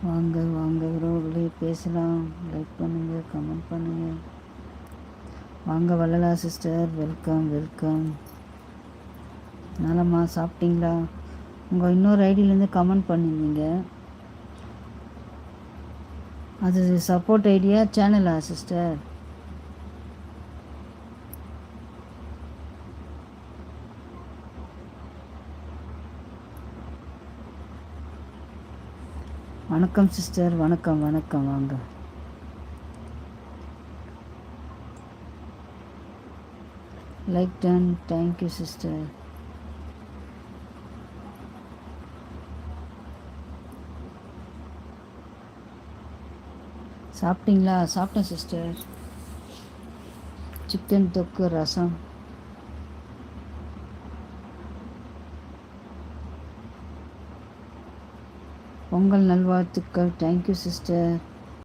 வாங்க வாங்க உறவுகளே, பேசலாம். லைக் பண்ணுங்கள், கமெண்ட் பண்ணுங்கள். வாங்க வள்ளலா சிஸ்டர், வெல்கம் வெல்கம். நலமா, சாப்பிட்டீங்களா? உங்கள் இன்னொரு ஐடியிலேருந்து கமெண்ட் பண்ணியிருந்தீங்க. அது சப்போர்ட் ஐடியா சேனலா சிஸ்டர்? வணக்கம் சிஸ்டர், வணக்கம் வணக்கம். வாங்க. Like done. Thank you sister. சாப்பிட்டீங்களா? சாப்பிட்டேன் சிஸ்டர். சிக்கன் தொக்கு, ரசம். பொங்கல் நல்வாழ்த்துக்கள். Thank you sister.